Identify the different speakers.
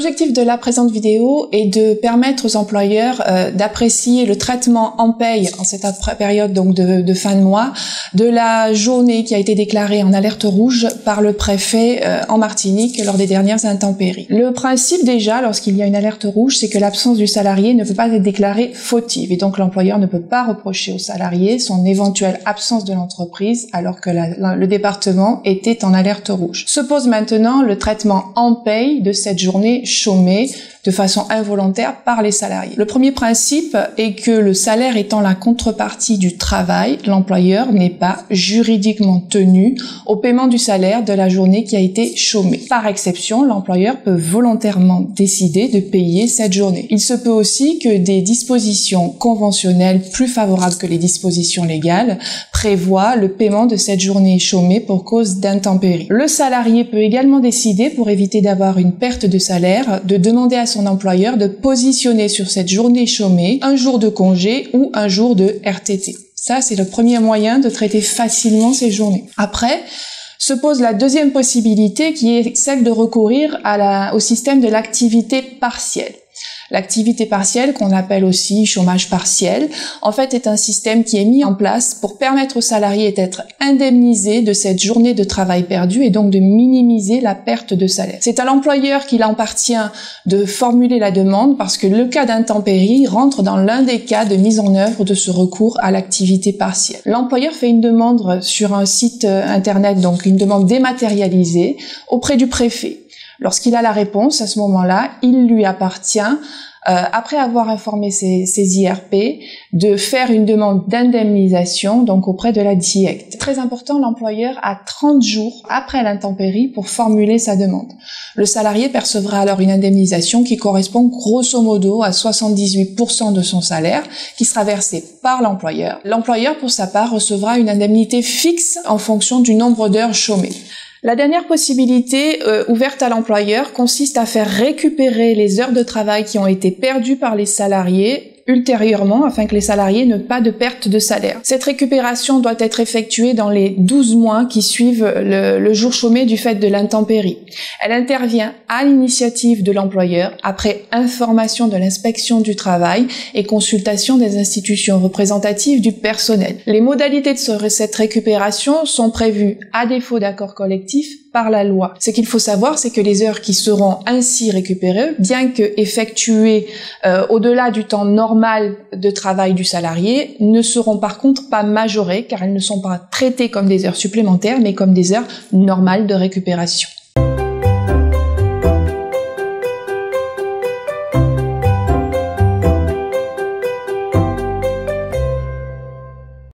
Speaker 1: L'objectif de la présente vidéo est de permettre aux employeurs d'apprécier le traitement en paye en cette période donc de fin de mois de la journée qui a été déclarée en alerte rouge par le préfet en Martinique lors des dernières intempéries. Le principe déjà lorsqu'il y a une alerte rouge, c'est que l'absence du salarié ne peut pas être déclarée fautive et donc l'employeur ne peut pas reprocher au salarié son éventuelle absence de l'entreprise alors que le département était en alerte rouge. Se pose maintenant le traitement en paye de cette journée chômée de façon involontaire par les salariés. Le premier principe est que le salaire étant la contrepartie du travail, l'employeur n'est pas juridiquement tenu au paiement du salaire de la journée qui a été chômée. Par exception, l'employeur peut volontairement décider de payer cette journée. Il se peut aussi que des dispositions conventionnelles plus favorables que les dispositions légales prévoient le paiement de cette journée chômée pour cause d'intempéries. Le salarié peut également décider, pour éviter d'avoir une perte de salaire, de demander à son employeur de positionner sur cette journée chômée un jour de congé ou un jour de RTT. Ça, c'est le premier moyen de traiter facilement ces journées. Après, se pose la deuxième possibilité qui est celle de recourir au système de l'activité partielle. L'activité partielle, qu'on appelle aussi chômage partiel, en fait est un système qui est mis en place pour permettre aux salariés d'être indemnisés de cette journée de travail perdue et donc de minimiser la perte de salaire. C'est à l'employeur qu'il appartient de formuler la demande parce que le cas d'intempérie rentre dans l'un des cas de mise en œuvre de ce recours à l'activité partielle. L'employeur fait une demande sur un site internet, donc une demande dématérialisée auprès du préfet. Lorsqu'il a la réponse, à ce moment-là, il lui appartient, après avoir informé ses IRP, de faire une demande d'indemnisation donc auprès de la DIECT. C'est très important, l'employeur a 30 jours après l'intempérie pour formuler sa demande. Le salarié percevra alors une indemnisation qui correspond grosso modo à 78% de son salaire qui sera versé par l'employeur. L'employeur, pour sa part, recevra une indemnité fixe en fonction du nombre d'heures chômées. La dernière possibilité ouverte à l'employeur consiste à faire récupérer les heures de travail qui ont été perdues par les salariés ultérieurement afin que les salariés n'aient pas de perte de salaire. Cette récupération doit être effectuée dans les 12 mois qui suivent le jour chômé du fait de l'intempérie. Elle intervient à l'initiative de l'employeur après information de l'inspection du travail et consultation des institutions représentatives du personnel. Les modalités de cette récupération sont prévues à défaut d'accord collectif par la loi. Ce qu'il faut savoir, c'est que les heures qui seront ainsi récupérées, bien que effectuées au-delà du temps normal de travail du salarié, ne seront par contre pas majorées car elles ne sont pas traitées comme des heures supplémentaires mais comme des heures normales de récupération.